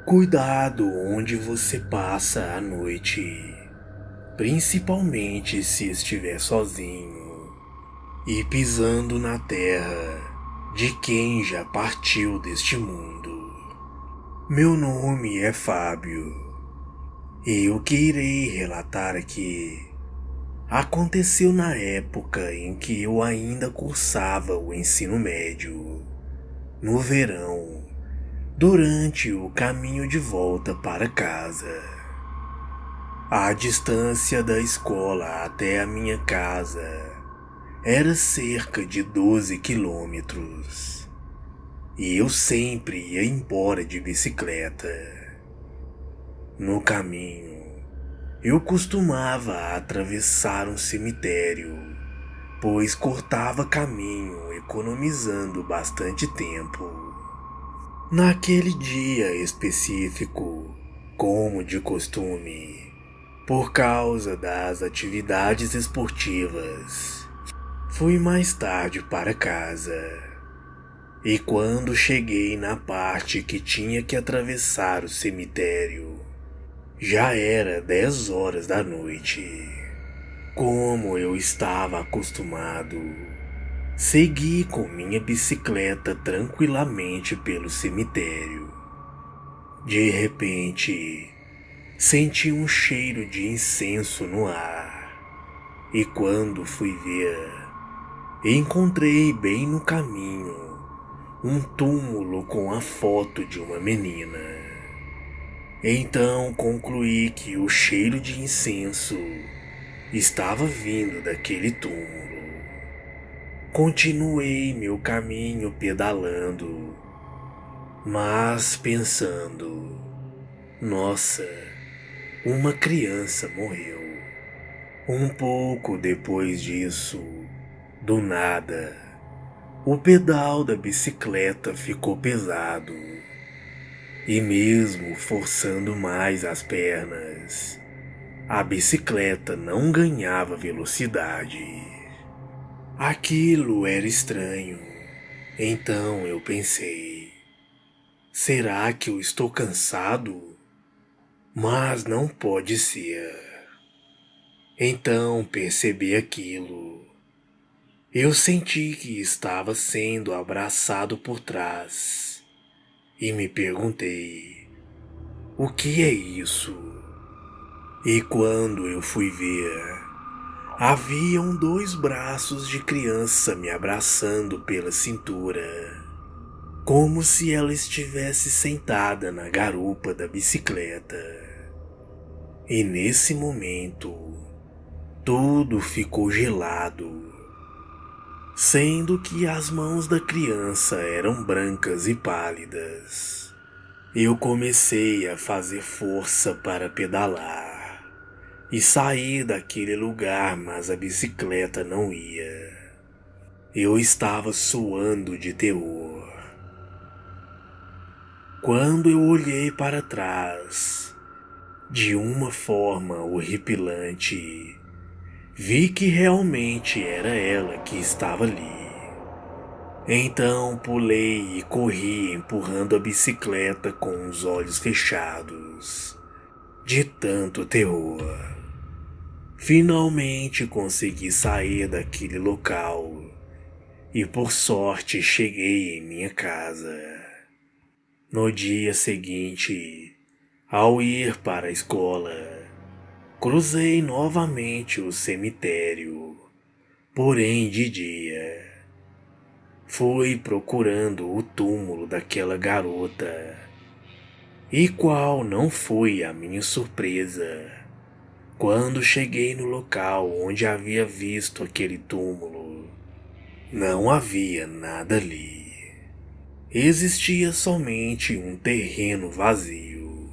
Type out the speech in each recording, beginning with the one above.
Cuidado onde você passa a noite, principalmente se estiver sozinho e pisando na terra de quem já partiu deste mundo. Meu nome é Fábio e o que irei relatar aqui aconteceu na época em que eu ainda cursava o ensino médio, no verão, durante o caminho de volta para casa. A distância da escola até a minha casa era cerca de 12 quilômetros e eu sempre ia embora de bicicleta. No caminho, eu costumava atravessar um cemitério, pois cortava caminho economizando bastante tempo. Naquele dia específico, como de costume, por causa das atividades esportivas, fui mais tarde para casa. E quando cheguei na parte que tinha que atravessar o cemitério, já era 10 horas da noite. Como eu estava acostumado, segui com minha bicicleta tranquilamente pelo cemitério. De repente, senti um cheiro de incenso no ar. E quando fui ver, encontrei bem no caminho um túmulo com a foto de uma menina. Então concluí que o cheiro de incenso estava vindo daquele túmulo. Continuei meu caminho pedalando, mas pensando: nossa, uma criança morreu. Um pouco depois disso, do nada, o pedal da bicicleta ficou pesado. E mesmo forçando mais as pernas, a bicicleta não ganhava velocidade. Aquilo era estranho. Então eu pensei: será que eu estou cansado? Mas não pode ser. Então percebi aquilo. Eu senti que estava sendo abraçado por trás e me perguntei: o que é isso? E quando eu fui ver, haviam 2 braços de criança me abraçando pela cintura, como se ela estivesse sentada na garupa da bicicleta. E nesse momento, tudo ficou gelado, sendo que as mãos da criança eram brancas e pálidas. Eu comecei a fazer força para pedalar e sair daquele lugar, mas a bicicleta não ia. Eu estava suando de terror. Quando eu olhei para trás, de uma forma horripilante, vi que realmente era ela que estava ali. Então pulei e corri empurrando a bicicleta com os olhos fechados, de tanto terror. Finalmente consegui sair daquele local e por sorte cheguei em minha casa. No dia seguinte, ao ir para a escola, cruzei novamente o cemitério, porém de dia. Fui procurando o túmulo daquela garota, e qual não foi a minha surpresa quando cheguei no local onde havia visto aquele túmulo. Não havia nada ali. Existia somente um terreno vazio.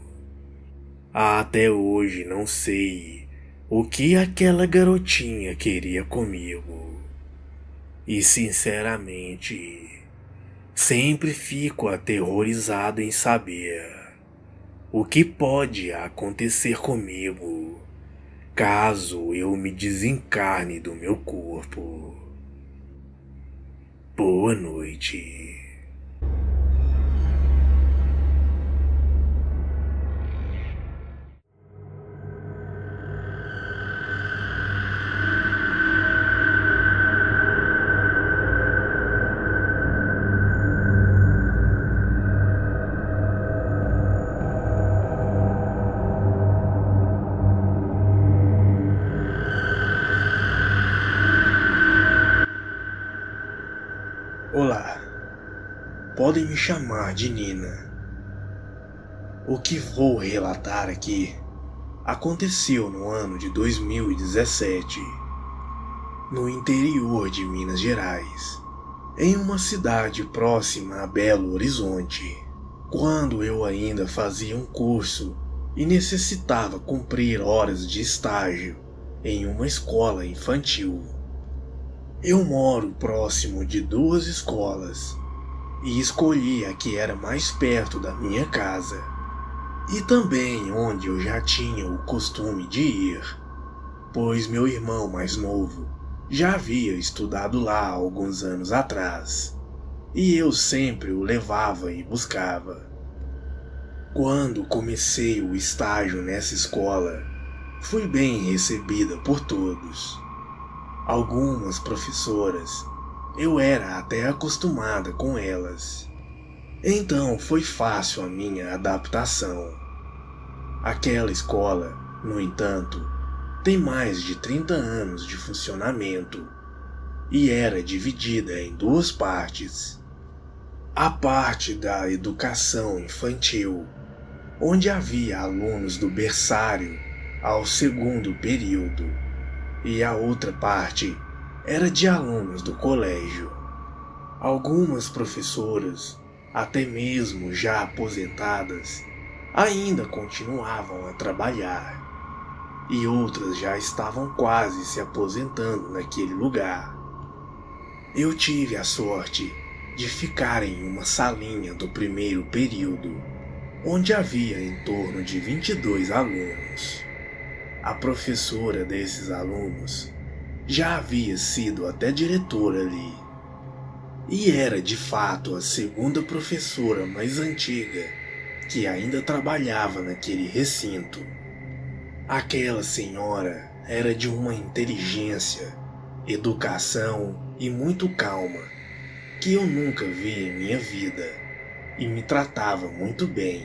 Até hoje não sei o que aquela garotinha queria comigo. E sinceramente, sempre fico aterrorizado em saber o que pode acontecer comigo caso eu me desencarne do meu corpo. Boa noite. Olá, podem me chamar de Nina. O que vou relatar aqui aconteceu no ano de 2017, no interior de Minas Gerais, em uma cidade próxima a Belo Horizonte, quando eu ainda fazia um curso e necessitava cumprir horas de estágio em uma escola infantil. Eu moro próximo de 2 escolas e escolhi a que era mais perto da minha casa e também onde eu já tinha o costume de ir, pois meu irmão mais novo já havia estudado lá há alguns anos atrás e eu sempre o levava e buscava. Quando comecei o estágio nessa escola, fui bem recebida por todos. Algumas professoras, eu era até acostumada com elas. Então foi fácil a minha adaptação. Aquela escola, no entanto, tem mais de 30 anos de funcionamento e era dividida em 2 partes. A parte da educação infantil, onde havia alunos do berçário ao 2º período, e a outra parte era de alunos do colégio. Algumas professoras, até mesmo já aposentadas, ainda continuavam a trabalhar, e outras já estavam quase se aposentando naquele lugar. Eu tive a sorte de ficar em uma salinha do 1º período, onde havia em torno de 22 alunos. A professora desses alunos já havia sido até diretora ali, e era de fato a 2ª professora mais antiga que ainda trabalhava naquele recinto. Aquela senhora era de uma inteligência, educação e muito calma que eu nunca vi em minha vida, e me tratava muito bem,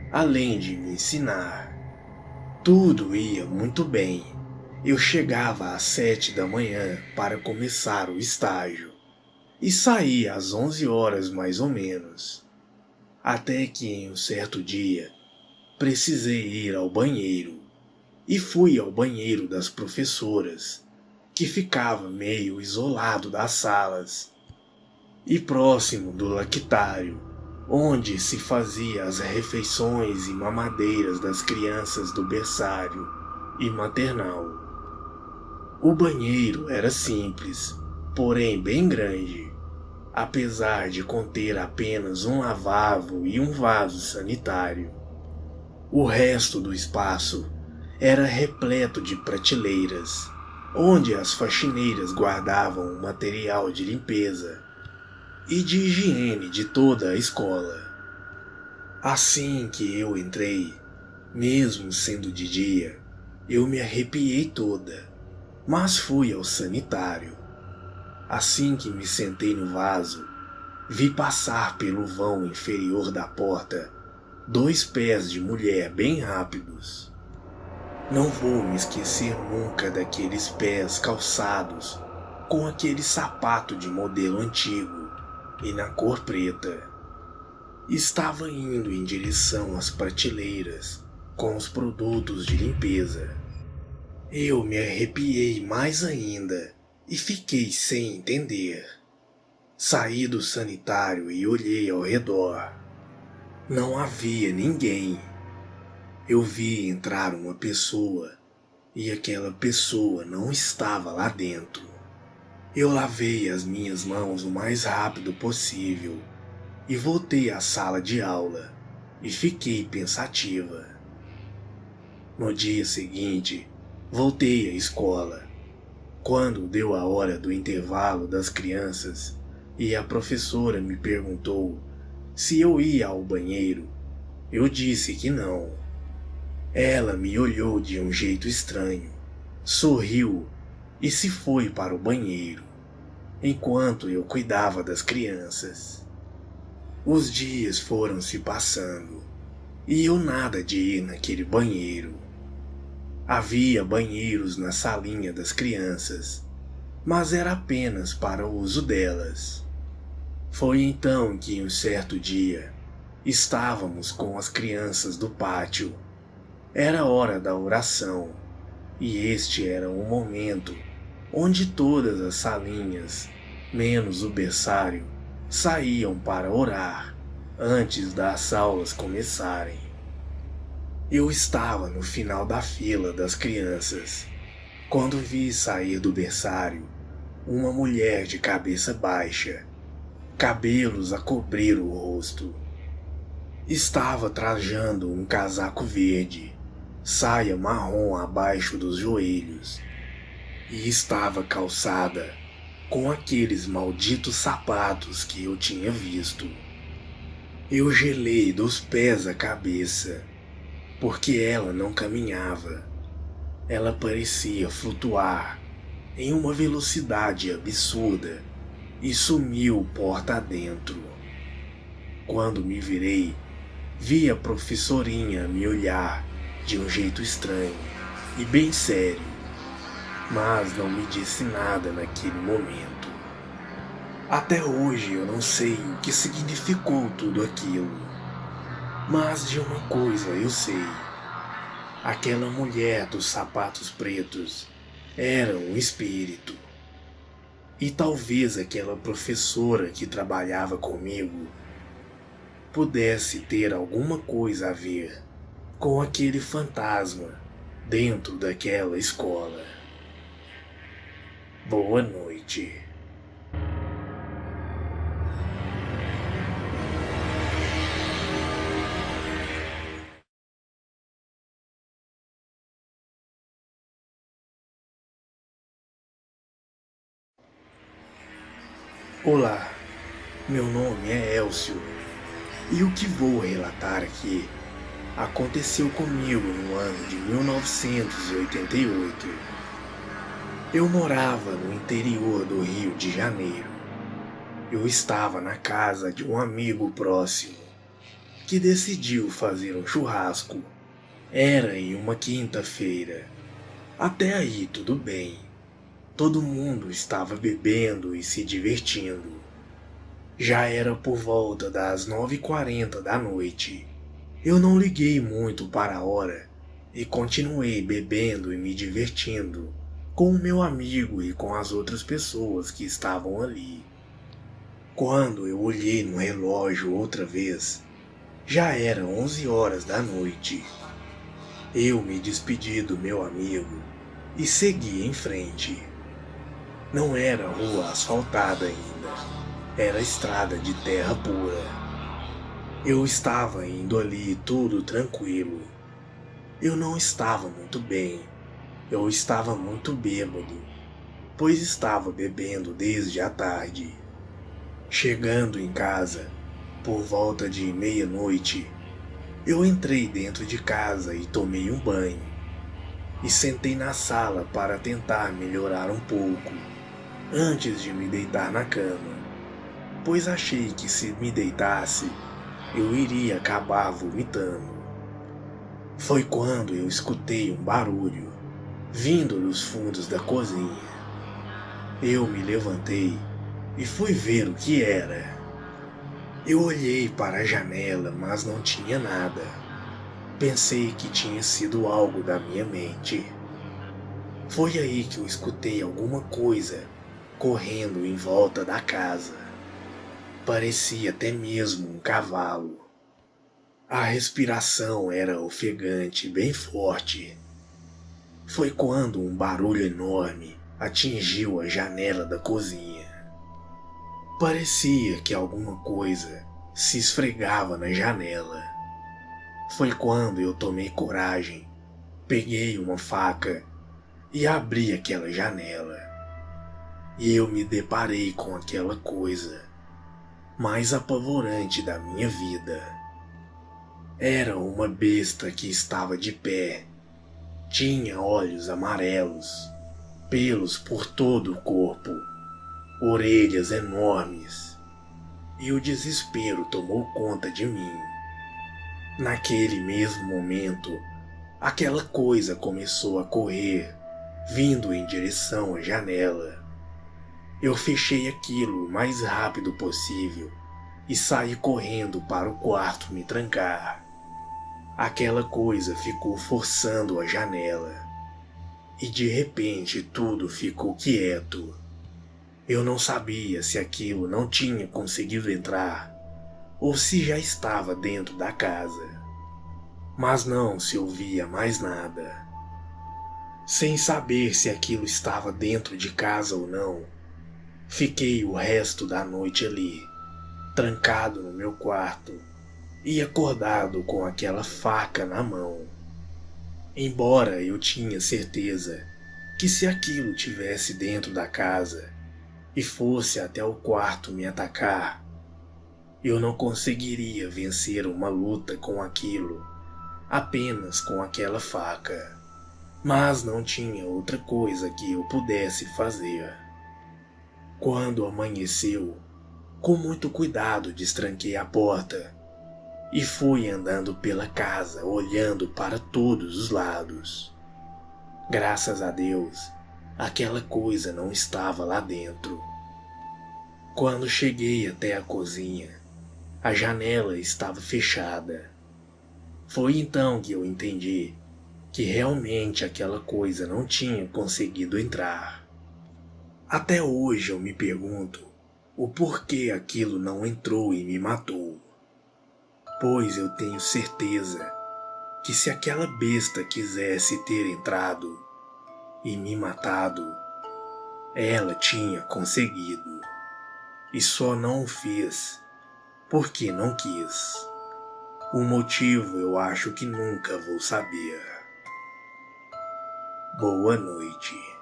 além de me ensinar. Tudo ia muito bem. Eu chegava às 7 da manhã para começar o estágio e saía às 11 horas mais ou menos. Até que em um certo dia precisei ir ao banheiro e fui ao banheiro das professoras, que ficava meio isolado das salas e próximo do lactário, onde se fazia as refeições e mamadeiras das crianças do berçário e maternal. O banheiro era simples, porém bem grande, apesar de conter apenas um lavabo e um vaso sanitário. O resto do espaço era repleto de prateleiras, onde as faxineiras guardavam o material de limpeza e de higiene de toda a escola. Assim que eu entrei, mesmo sendo de dia, eu me arrepiei toda, mas fui ao sanitário. Assim que me sentei no vaso, vi passar pelo vão inferior da porta 2 pés de mulher bem rápidos. Não vou me esquecer nunca daqueles pés calçados com aquele sapato de modelo antigo e na cor preta. Estava indo em direção às prateleiras com os produtos de limpeza. Eu me arrepiei mais ainda e fiquei sem entender. Saí do sanitário e olhei ao redor. Não havia ninguém. Eu vi entrar uma pessoa e aquela pessoa não estava lá dentro. Eu lavei as minhas mãos o mais rápido possível e voltei à sala de aula e fiquei pensativa. No dia seguinte, voltei à escola. Quando deu a hora do intervalo das crianças e a professora me perguntou se eu ia ao banheiro, eu disse que não. Ela me olhou de um jeito estranho, sorriu e se foi para o banheiro, enquanto eu cuidava das crianças. Os dias foram se passando e eu nada de ir naquele banheiro. Havia banheiros na salinha das crianças, mas era apenas para o uso delas. Foi então que, um certo dia, estávamos com as crianças do pátio. Era hora da oração, e este era o momento onde todas as salinhas, menos o berçário, saíam para orar antes das aulas começarem. Eu estava no final da fila das crianças, quando vi sair do berçário uma mulher de cabeça baixa, cabelos a cobrir o rosto. Estava trajando um casaco verde, saia marrom abaixo dos joelhos, e estava calçada com aqueles malditos sapatos que eu tinha visto. Eu gelei dos pés à cabeça, porque ela não caminhava. Ela parecia flutuar em uma velocidade absurda e sumiu porta adentro. Quando me virei, vi a professorinha me olhar de um jeito estranho e bem sério, mas não me disse nada naquele momento. Até hoje eu não sei o que significou tudo aquilo, mas de uma coisa eu sei: aquela mulher dos sapatos pretos era um espírito. E talvez aquela professora que trabalhava comigo pudesse ter alguma coisa a ver com aquele fantasma dentro daquela escola. Boa noite. Olá, meu nome é Elcio, e o que vou relatar aqui aconteceu comigo no ano de 1988. Eu morava no interior do Rio de Janeiro. Eu estava na casa de um amigo próximo que decidiu fazer um churrasco. Era em uma quinta-feira. Até aí tudo bem. Todo mundo estava bebendo e se divertindo. Já era por volta das 9h40 da noite. Eu não liguei muito para a hora e continuei bebendo e me divertindo com o meu amigo e com as outras pessoas que estavam ali. Quando eu olhei no relógio outra vez, já era 11 horas da noite. Eu me despedi do meu amigo e segui em frente. Não era rua asfaltada ainda, era estrada de terra pura. Eu estava indo ali tudo tranquilo. Eu não estava muito bem, eu estava muito bêbado, pois estava bebendo desde a tarde. Chegando em casa, por volta de meia-noite, eu entrei dentro de casa e tomei um banho. E sentei na sala para tentar melhorar um pouco, antes de me deitar na cama, pois achei que se me deitasse, eu iria acabar vomitando. Foi quando eu escutei um barulho, vindo dos fundos da cozinha. Eu me levantei e fui ver o que era. Eu olhei para a janela, mas não tinha nada. Pensei que tinha sido algo da minha mente. Foi aí que eu escutei alguma coisa correndo em volta da casa. Parecia até mesmo um cavalo. A respiração era ofegante, bem forte. Foi quando um barulho enorme atingiu a janela da cozinha. Parecia que alguma coisa se esfregava na janela. Foi quando eu tomei coragem, peguei uma faca e abri aquela janela. E eu me deparei com aquela coisa mais apavorante da minha vida. Era uma besta que estava de pé. Tinha olhos amarelos, pelos por todo o corpo, orelhas enormes, e o desespero tomou conta de mim. Naquele mesmo momento, aquela coisa começou a correr, vindo em direção à janela. Eu fechei aquilo o mais rápido possível e saí correndo para o quarto me trancar. Aquela coisa ficou forçando a janela e de repente tudo ficou quieto. Eu não sabia se aquilo não tinha conseguido entrar ou se já estava dentro da casa, mas não se ouvia mais nada. Sem saber se aquilo estava dentro de casa ou não, fiquei o resto da noite ali, trancado no meu quarto e acordado com aquela faca na mão. Embora eu tinha certeza que se aquilo tivesse dentro da casa e fosse até o quarto me atacar, eu não conseguiria vencer uma luta com aquilo apenas com aquela faca. Mas não tinha outra coisa que eu pudesse fazer. Quando amanheceu, com muito cuidado destranquei a porta e fui andando pela casa olhando para todos os lados. Graças a Deus, aquela coisa não estava lá dentro. Quando cheguei até a cozinha, a janela estava fechada. Foi então que eu entendi que realmente aquela coisa não tinha conseguido entrar. Até hoje eu me pergunto o porquê aquilo não entrou e me matou. Pois eu tenho certeza que se aquela besta quisesse ter entrado e me matado, ela tinha conseguido. E só não o fez porque não quis. O motivo eu acho que nunca vou saber. Boa noite.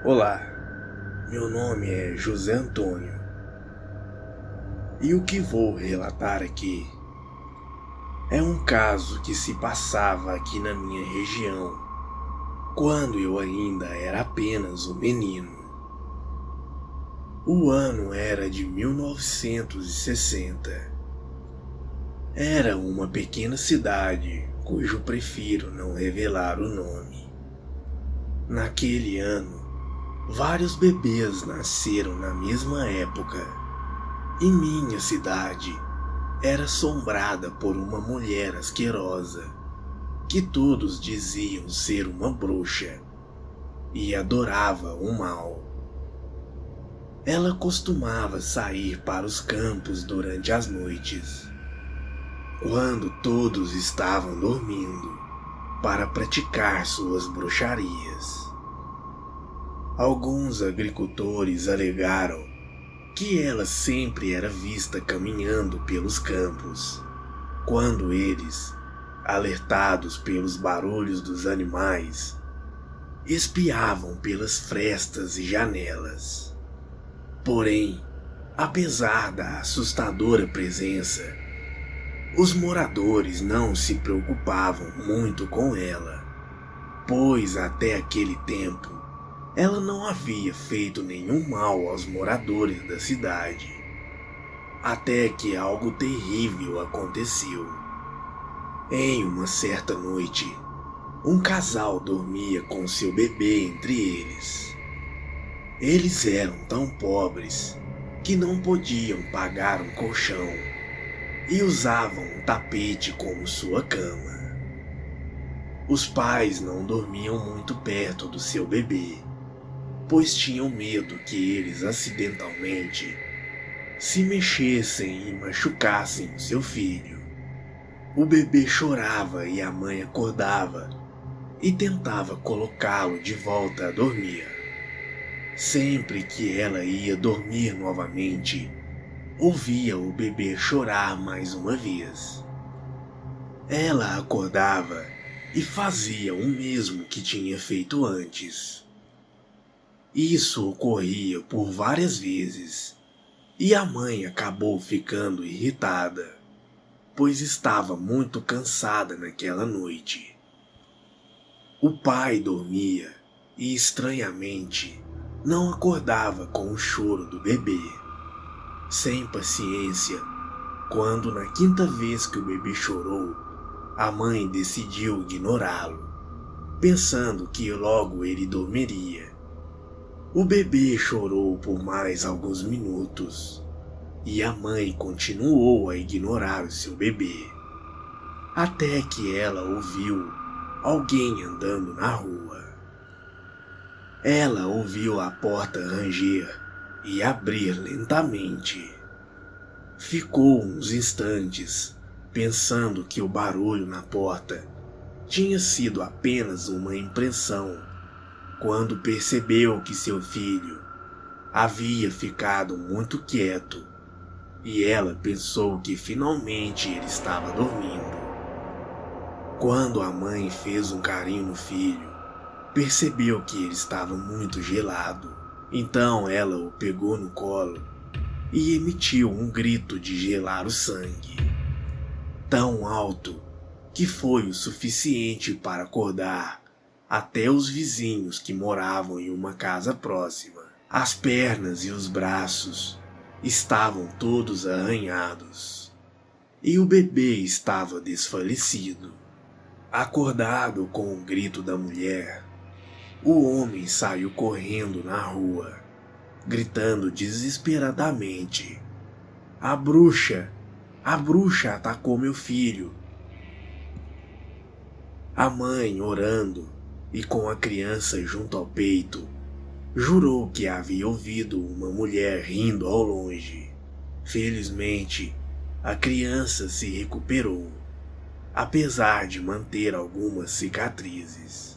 Olá, meu nome é José Antônio e o que vou relatar aqui é um caso que se passava aqui na minha região quando eu ainda era apenas um menino. O ano era de 1960. Era uma pequena cidade cujo prefiro não revelar o nome. Naquele ano, vários bebês nasceram na mesma época, e minha cidade era assombrada por uma mulher asquerosa, que todos diziam ser uma bruxa, e adorava o mal. Ela costumava sair para os campos durante as noites, quando todos estavam dormindo, para praticar suas bruxarias. Alguns agricultores alegaram que ela sempre era vista caminhando pelos campos, quando eles, alertados pelos barulhos dos animais, espiavam pelas frestas e janelas. Porém, apesar da assustadora presença, os moradores não se preocupavam muito com ela, pois até aquele tempo ela não havia feito nenhum mal aos moradores da cidade. Até que algo terrível aconteceu. Em uma certa noite, um casal dormia com seu bebê entre eles. Eles eram tão pobres que não podiam pagar um colchão e usavam um tapete como sua cama. Os pais não dormiam muito perto do seu bebê, pois tinham medo que eles acidentalmente se mexessem e machucassem o seu filho. O bebê chorava e a mãe acordava e tentava colocá-lo de volta a dormir. Sempre que ela ia dormir novamente, ouvia o bebê chorar mais uma vez. Ela acordava e fazia o mesmo que tinha feito antes. Isso ocorria por várias vezes, e a mãe acabou ficando irritada, pois estava muito cansada naquela noite. O pai dormia e, estranhamente, não acordava com o choro do bebê. Sem paciência, quando na quinta vez que o bebê chorou, a mãe decidiu ignorá-lo, pensando que logo ele dormiria. O bebê chorou por mais alguns minutos e a mãe continuou a ignorar o seu bebê, até que ela ouviu alguém andando na rua. Ela ouviu a porta ranger e abrir lentamente. Ficou uns instantes pensando que o barulho na porta tinha sido apenas uma impressão, quando percebeu que seu filho havia ficado muito quieto e ela pensou que finalmente ele estava dormindo. Quando a mãe fez um carinho no filho, percebeu que ele estava muito gelado. Então ela o pegou no colo e emitiu um grito de gelar o sangue, tão alto que foi o suficiente para acordar até os vizinhos que moravam em uma casa próxima. As pernas e os braços estavam todos arranhados e o bebê estava desfalecido. Acordado com o grito da mulher, o homem saiu correndo na rua, gritando desesperadamente: A bruxa atacou meu filho!" A mãe, orando e com a criança junto ao peito, jurou que havia ouvido uma mulher rindo ao longe. Felizmente, a criança se recuperou, apesar de manter algumas cicatrizes.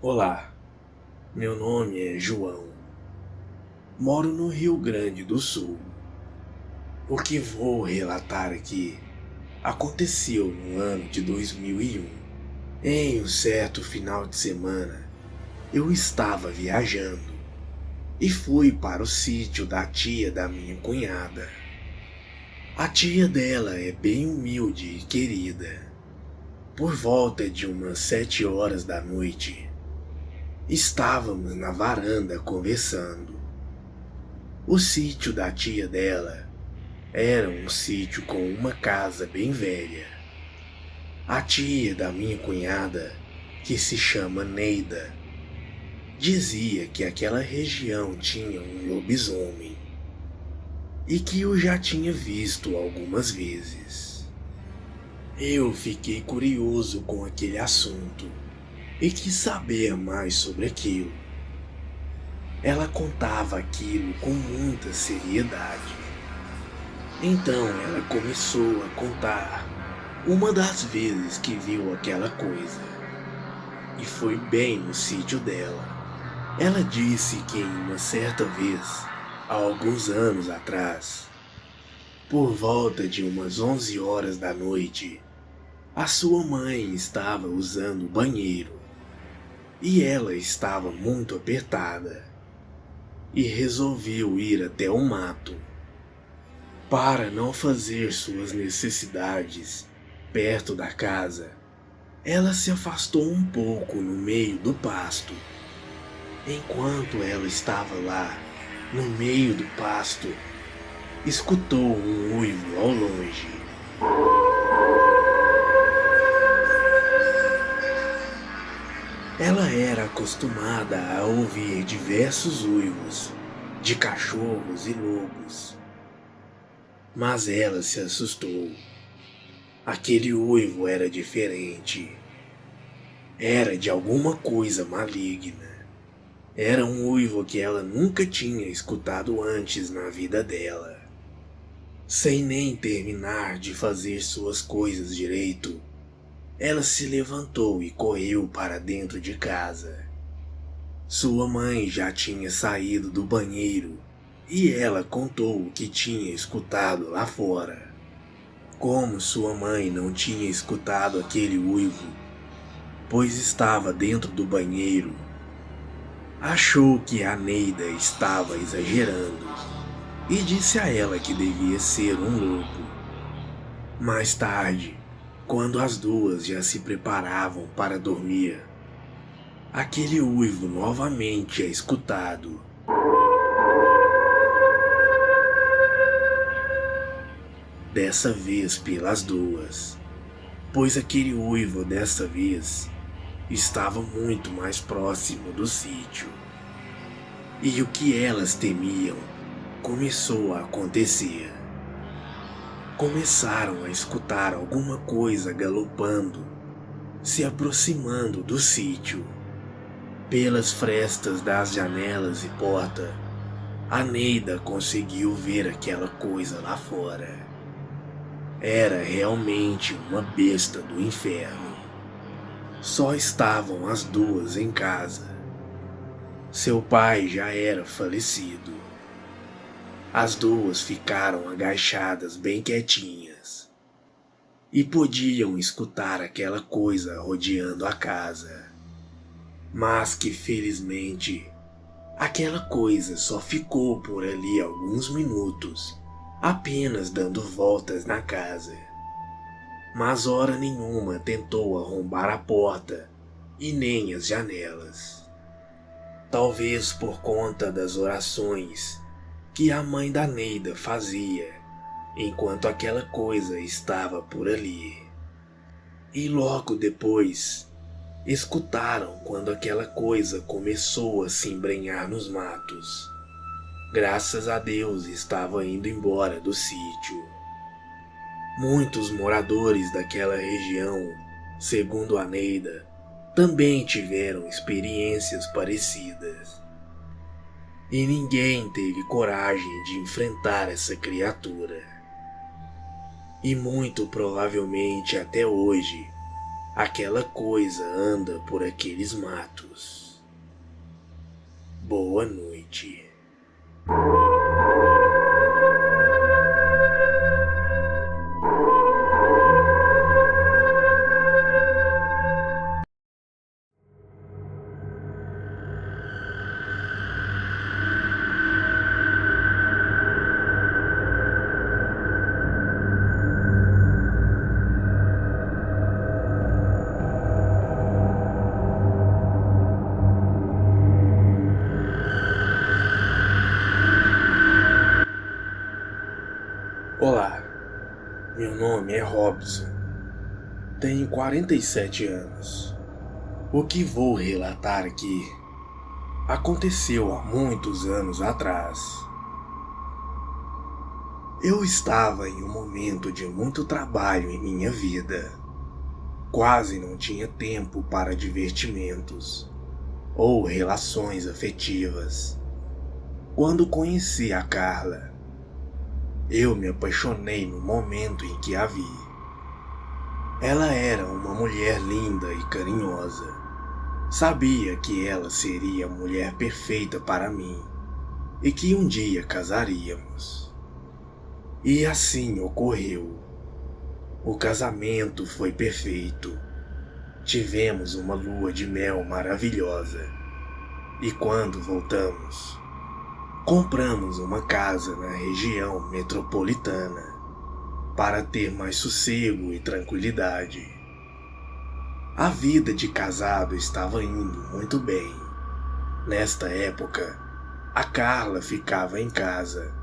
Olá, meu nome é João. Moro no Rio Grande do Sul. O que vou relatar aqui aconteceu no ano de 2001. Em um certo final de semana, eu estava viajando e fui para o sítio da tia da minha cunhada. A tia dela é bem humilde e querida. Por volta de umas 7 horas da noite, estávamos na varanda conversando. O sítio da tia dela era um sítio com uma casa bem velha. A tia da minha cunhada, que se chama Neida, dizia que aquela região tinha um lobisomem e que eu já tinha visto algumas vezes. Eu fiquei curioso com aquele assunto e quis saber mais sobre aquilo. Ela contava aquilo com muita seriedade. Então ela começou a contar uma das vezes que viu aquela coisa. E foi bem no sítio dela. Ela disse que em uma certa vez, há alguns anos atrás, por volta de umas 11 horas da noite, a sua mãe estava usando o banheiro e ela estava muito apertada e resolveu ir até o mato. Para não fazer suas necessidades perto da casa, ela se afastou um pouco no meio do pasto. Enquanto ela estava lá, no meio do pasto, escutou um uivo ao longe. Ela era acostumada a ouvir diversos uivos de cachorros e lobos, mas ela se assustou. Aquele uivo era diferente. Era de alguma coisa maligna. Era um uivo que ela nunca tinha escutado antes na vida dela. Sem nem terminar de fazer suas coisas direito, ela se levantou e correu para dentro de casa. Sua mãe já tinha saído do banheiro e ela contou o que tinha escutado lá fora. Como sua mãe não tinha escutado aquele uivo, pois estava dentro do banheiro, achou que a Neida estava exagerando e disse a ela que devia ser um louco. Mais tarde, quando as duas já se preparavam para dormir, aquele uivo novamente é escutado. Dessa vez pelas duas, pois aquele uivo dessa vez estava muito mais próximo do sítio. E o que elas temiam começou a acontecer. Começaram a escutar alguma coisa galopando, se aproximando do sítio. Pelas frestas das janelas e porta, a Neida conseguiu ver aquela coisa lá fora. Era realmente uma besta do inferno. Só estavam as duas em casa. Seu pai já era falecido. As duas ficaram agachadas bem quietinhas e podiam escutar aquela coisa rodeando a casa. Mas que felizmente, aquela coisa só ficou por ali alguns minutos, apenas dando voltas na casa. Mas hora nenhuma tentou arrombar a porta e nem as janelas. Talvez por conta das orações que a mãe da Neida fazia enquanto aquela coisa estava por ali. E logo depois, escutaram quando aquela coisa começou a se embrenhar nos matos. Graças a Deus estava indo embora do sítio. Muitos moradores daquela região, segundo a Neida, também tiveram experiências parecidas. E ninguém teve coragem de enfrentar essa criatura. E muito provavelmente até hoje, aquela coisa anda por aqueles matos. Boa noite. Olá, meu nome é Robson, tenho 47 anos. O que vou relatar aqui aconteceu há muitos anos atrás. Eu estava em um momento de muito trabalho em minha vida. Quase não tinha tempo para divertimentos ou relações afetivas. Quando conheci a Carla, eu me apaixonei no momento em que a vi. Ela era uma mulher linda e carinhosa. Sabia que ela seria a mulher perfeita para mim e que um dia casaríamos. E assim ocorreu. O casamento foi perfeito. Tivemos uma lua de mel maravilhosa. E quando voltamos, compramos uma casa na região metropolitana para ter mais sossego e tranquilidade. A vida de casado estava indo muito bem. Nesta época, a Carla ficava em casa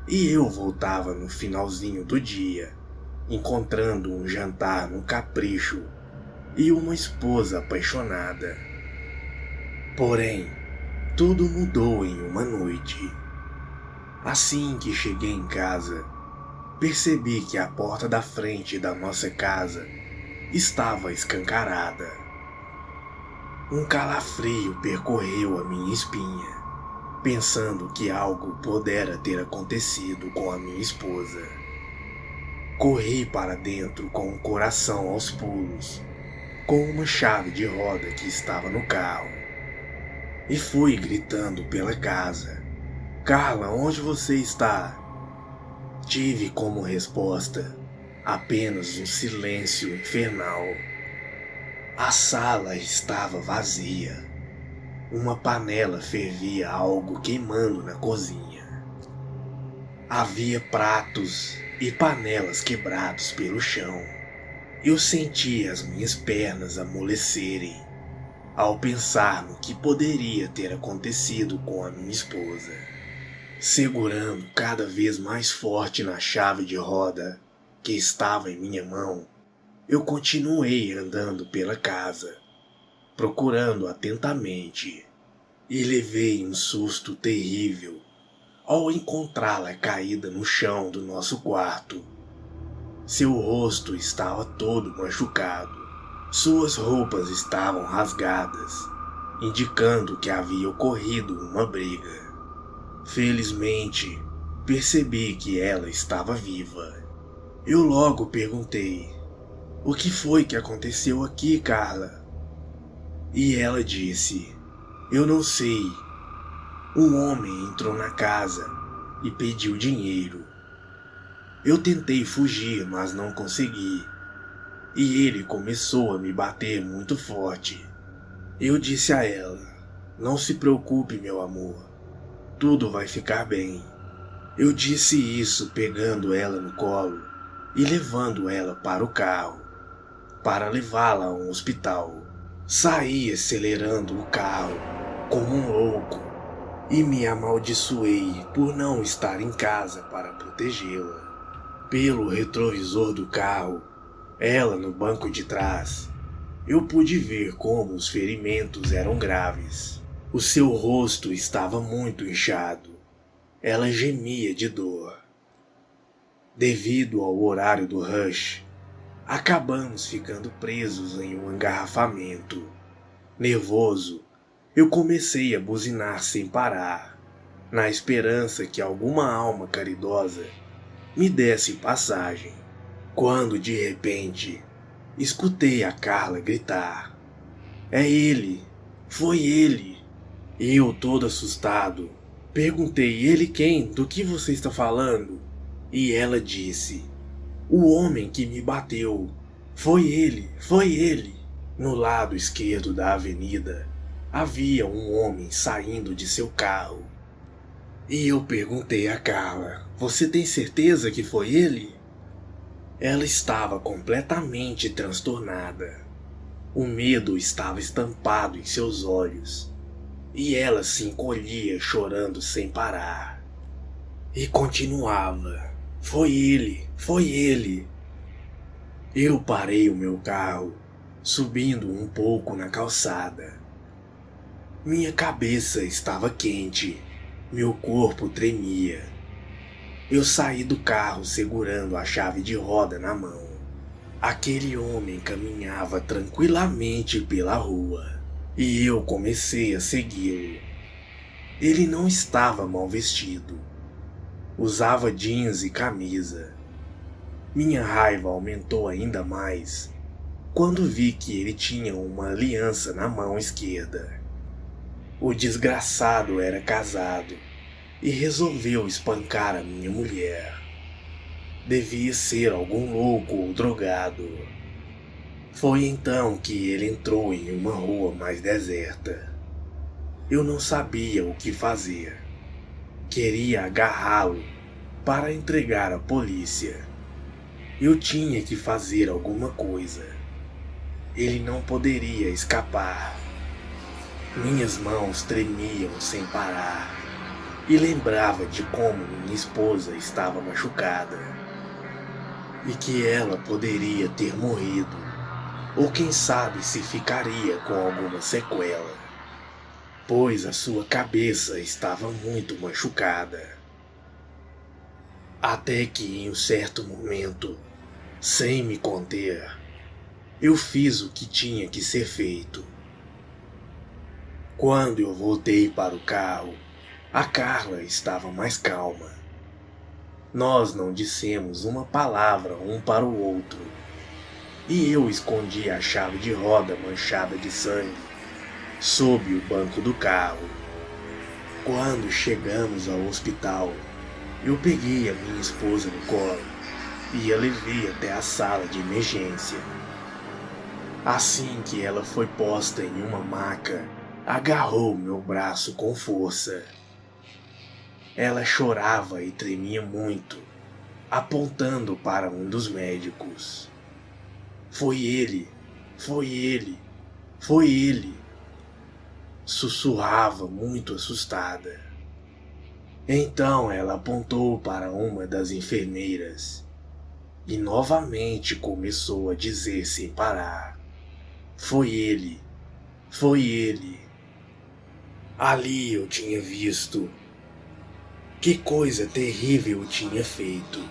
e eu voltava no finalzinho do dia, encontrando um jantar no capricho e uma esposa apaixonada. Porém, tudo mudou em uma noite. Assim que cheguei em casa, percebi que a porta da frente da nossa casa estava escancarada. Um calafrio percorreu a minha espinha, pensando que algo pudera ter acontecido com a minha esposa. Corri para dentro com o coração aos pulos, com uma chave de roda que estava no carro, e fui gritando pela casa: "Carla, onde você está?" Tive como resposta apenas um silêncio infernal. A sala estava vazia. Uma panela fervia algo queimando na cozinha. Havia pratos e panelas quebrados pelo chão. Eu sentia as minhas pernas amolecerem ao pensar no que poderia ter acontecido com a minha esposa. Segurando cada vez mais forte na chave de roda que estava em minha mão, eu continuei andando pela casa, procurando atentamente, e levei um susto terrível ao encontrá-la caída no chão do nosso quarto. Seu rosto estava todo machucado, suas roupas estavam rasgadas, indicando que havia ocorrido uma briga. Felizmente, percebi que ela estava viva. Eu logo perguntei: "O que foi que aconteceu aqui, Carla?" E ela disse: "Eu não sei. Um homem entrou na casa e pediu dinheiro. Eu tentei fugir, mas não consegui. E ele começou a me bater muito forte. Eu disse a ela: 'Não se preocupe, meu amor. Tudo vai ficar bem.' Eu disse isso pegando ela no colo e levando ela para o carro, para levá-la a um hospital. Saí acelerando o carro como um louco e me amaldiçoei por não estar em casa para protegê-la. Pelo retrovisor do carro, ela no banco de trás, eu pude ver como os ferimentos eram graves. O seu rosto estava muito inchado. Ela gemia de dor. Devido ao horário do rush, acabamos ficando presos em um engarrafamento. Nervoso, eu comecei a buzinar sem parar, na esperança que alguma alma caridosa me desse passagem, quando de repente escutei a Carla gritar: "É ele! Foi ele!" Eu, todo assustado, perguntei: "Ele quem? Do que você está falando?" E ela disse: "O homem que me bateu. Foi ele, foi ele." No lado esquerdo da avenida havia um homem saindo de seu carro. E eu perguntei a Carla: "Você tem certeza que foi ele?" Ela estava completamente transtornada. O medo estava estampado em seus olhos. E ela se encolhia chorando sem parar. E continuava: "Foi ele, foi ele." Eu parei o meu carro, subindo um pouco na calçada. Minha cabeça estava quente, meu corpo tremia. Eu saí do carro segurando a chave de roda na mão. Aquele homem caminhava tranquilamente pela rua e eu comecei a segui-lo. Ele não estava mal vestido. Usava jeans e camisa. Minha raiva aumentou ainda mais quando vi que ele tinha uma aliança na mão esquerda. O desgraçado era casado e resolveu espancar a minha mulher. Devia ser algum louco ou drogado. Foi então que ele entrou em uma rua mais deserta. Eu não sabia o que fazer. Queria agarrá-lo para entregar à polícia. Eu tinha que fazer alguma coisa. Ele não poderia escapar. Minhas mãos tremiam sem parar e lembrava de como minha esposa estava machucada e que ela poderia ter morrido, ou quem sabe se ficaria com alguma sequela, pois a sua cabeça estava muito machucada. Até que em um certo momento, sem me conter, eu fiz o que tinha que ser feito. Quando eu voltei para o carro, a Carla estava mais calma. Nós não dissemos uma palavra um para o outro, e eu escondi a chave de roda manchada de sangue sob o banco do carro. Quando chegamos ao hospital, eu peguei a minha esposa no colo e a levei até a sala de emergência. Assim que ela foi posta em uma maca, agarrou meu braço com força. Ela chorava e tremia muito, apontando para um dos médicos. Foi ele, foi ele, foi ele, sussurrava muito assustada. Então ela apontou para uma das enfermeiras e novamente começou a dizer sem parar: foi ele, foi ele. Ali eu tinha visto que coisa terrível eu tinha feito.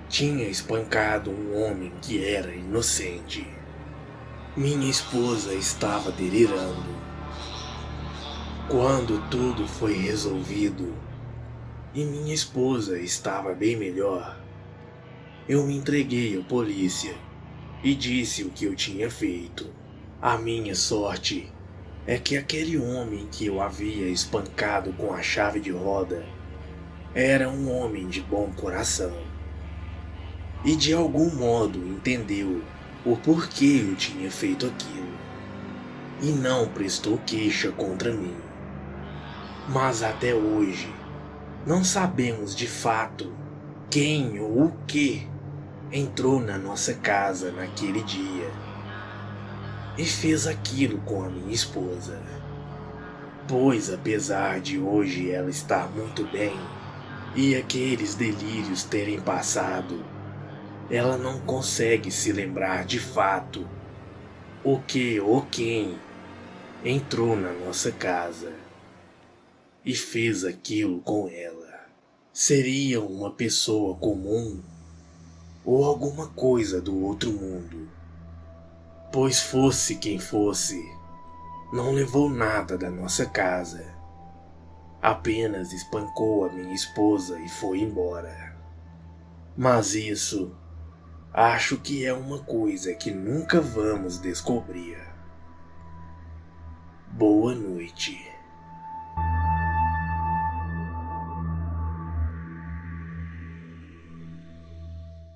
Tinha espancado um homem que era inocente. Minha esposa estava delirando. Quando tudo foi resolvido e minha esposa estava bem melhor, eu me entreguei à polícia e disse o que eu tinha feito. A minha sorte é que aquele homem que eu havia espancado com a chave de roda era um homem de bom coração e de algum modo entendeu o porquê eu tinha feito aquilo e não prestou queixa contra mim. Mas até hoje não sabemos de fato quem ou o que entrou na nossa casa naquele dia e fez aquilo com a minha esposa. Pois apesar de hoje ela estar muito bem e aqueles delírios terem passado, ela não consegue se lembrar de fato o que ou quem entrou na nossa casa e fez aquilo com ela. Seria uma pessoa comum ou alguma coisa do outro mundo, pois fosse quem fosse, não levou nada da nossa casa, apenas espancou a minha esposa e foi embora. Mas isso, acho que é uma coisa que nunca vamos descobrir. Boa noite.